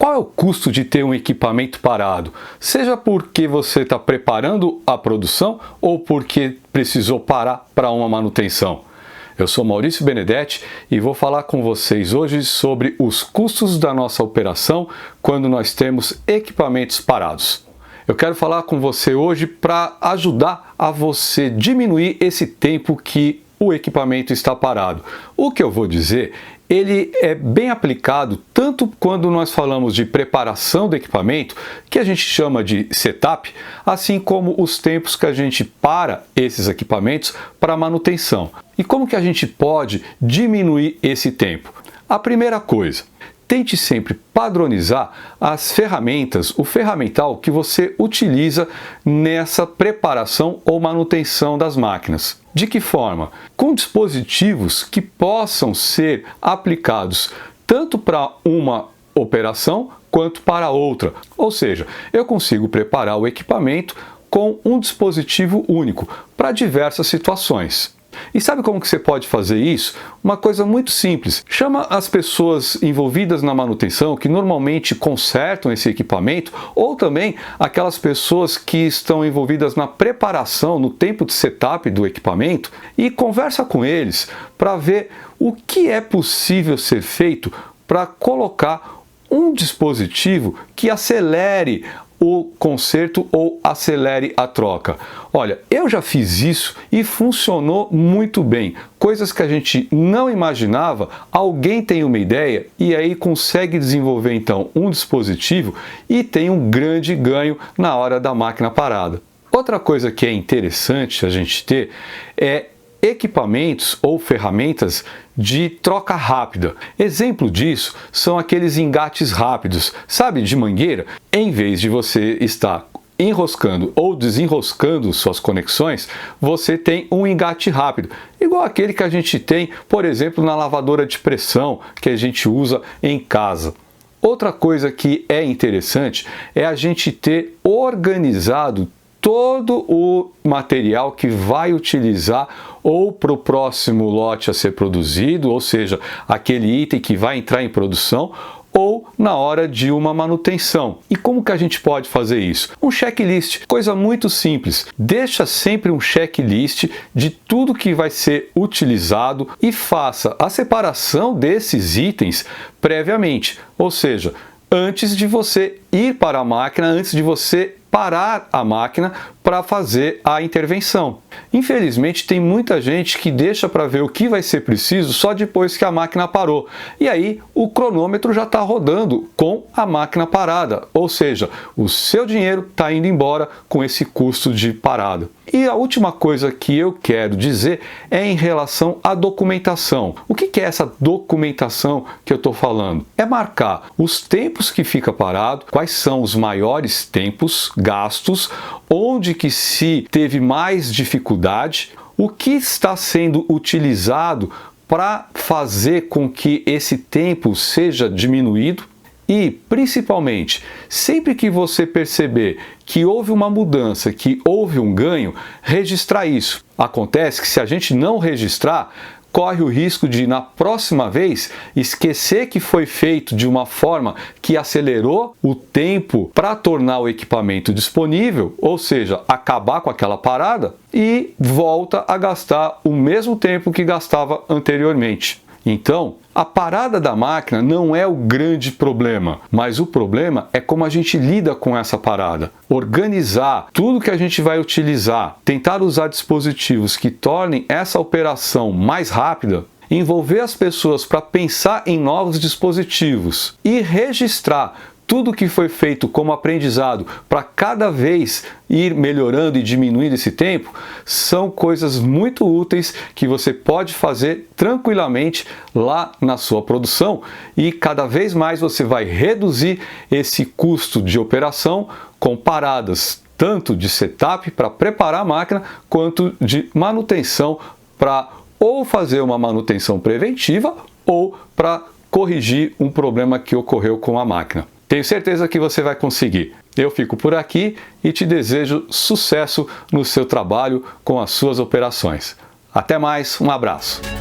Qual é o custo de ter um equipamento parado? Seja porque você está preparando a produção ou porque precisou parar para uma manutenção. Eu sou Maurício Benedetti e vou falar com vocês hoje sobre os custos da nossa operação quando nós temos equipamentos parados. Eu quero falar com você hoje para ajudar a você diminuir esse tempo que o equipamento está parado. O que eu vou dizer, ele é bem aplicado tanto quando nós falamos de preparação do equipamento, que a gente chama de setup, assim como os tempos que a gente para esses equipamentos para manutenção. E como que a gente pode diminuir esse tempo? A primeira coisa, tente sempre padronizar as ferramentas, o ferramental que você utiliza nessa preparação ou manutenção das máquinas. De que forma? Com dispositivos que possam ser aplicados tanto para uma operação quanto para outra. Ou seja, eu consigo preparar o equipamento com um dispositivo único para diversas situações. E sabe como que você pode fazer isso? Uma coisa muito simples. Chama as pessoas envolvidas na manutenção, que normalmente consertam esse equipamento, ou também aquelas pessoas que estão envolvidas na preparação, no tempo de setup do equipamento, e conversa com eles para ver o que é possível ser feito para colocar um dispositivo que acelere o conserto ou acelere a troca. Olha, eu já fiz isso e funcionou muito bem. Coisas que a gente não imaginava, alguém tem uma ideia e aí consegue desenvolver então um dispositivo e tem um grande ganho na hora da máquina parada. Outra coisa que é interessante a gente ter é equipamentos ou ferramentas de troca rápida. Exemplo disso são aqueles engates rápidos, sabe, de mangueira? Em vez de você estar enroscando ou desenroscando suas conexões, você tem um engate rápido, igual aquele que a gente tem, por exemplo, na lavadora de pressão que a gente usa em casa. Outra coisa que é interessante é a gente ter organizado todo o material que vai utilizar ou para o próximo lote a ser produzido, ou seja, aquele item que vai entrar em produção, ou na hora de uma manutenção. E como que a gente pode fazer isso? Um checklist, coisa muito simples. Deixa sempre um checklist de tudo que vai ser utilizado e faça a separação desses itens previamente, ou seja, antes de você ir para a máquina, antes de você parar a máquina para fazer a intervenção. Infelizmente, tem muita gente que deixa para ver o que vai ser preciso só depois que a máquina parou. E aí, o cronômetro já está rodando com a máquina parada. Ou seja, o seu dinheiro está indo embora com esse custo de parada. E a última coisa que eu quero dizer é em relação à documentação. O que é essa documentação que eu estou falando? É marcar os tempos que fica parado, quais são os maiores tempos gastos, onde que se teve mais dificuldade, o que está sendo utilizado para fazer com que esse tempo seja diminuído. E, principalmente, sempre que você perceber que houve uma mudança, que houve um ganho, registrar isso. Acontece que se a gente não registrar, corre o risco de, na próxima vez, esquecer que foi feito de uma forma que acelerou o tempo para tornar o equipamento disponível, ou seja, acabar com aquela parada e volta a gastar o mesmo tempo que gastava anteriormente. Então, a parada da máquina não é o grande problema, mas o problema é como a gente lida com essa parada. Organizar tudo que a gente vai utilizar, tentar usar dispositivos que tornem essa operação mais rápida, envolver as pessoas para pensar em novos dispositivos e registrar tudo que foi feito como aprendizado para cada vez ir melhorando e diminuindo esse tempo, são coisas muito úteis que você pode fazer tranquilamente lá na sua produção e cada vez mais você vai reduzir esse custo de operação com paradas tanto de setup para preparar a máquina quanto de manutenção para ou fazer uma manutenção preventiva ou para corrigir um problema que ocorreu com a máquina. Tenho certeza que você vai conseguir. Eu fico por aqui e te desejo sucesso no seu trabalho com as suas operações. Até mais, um abraço!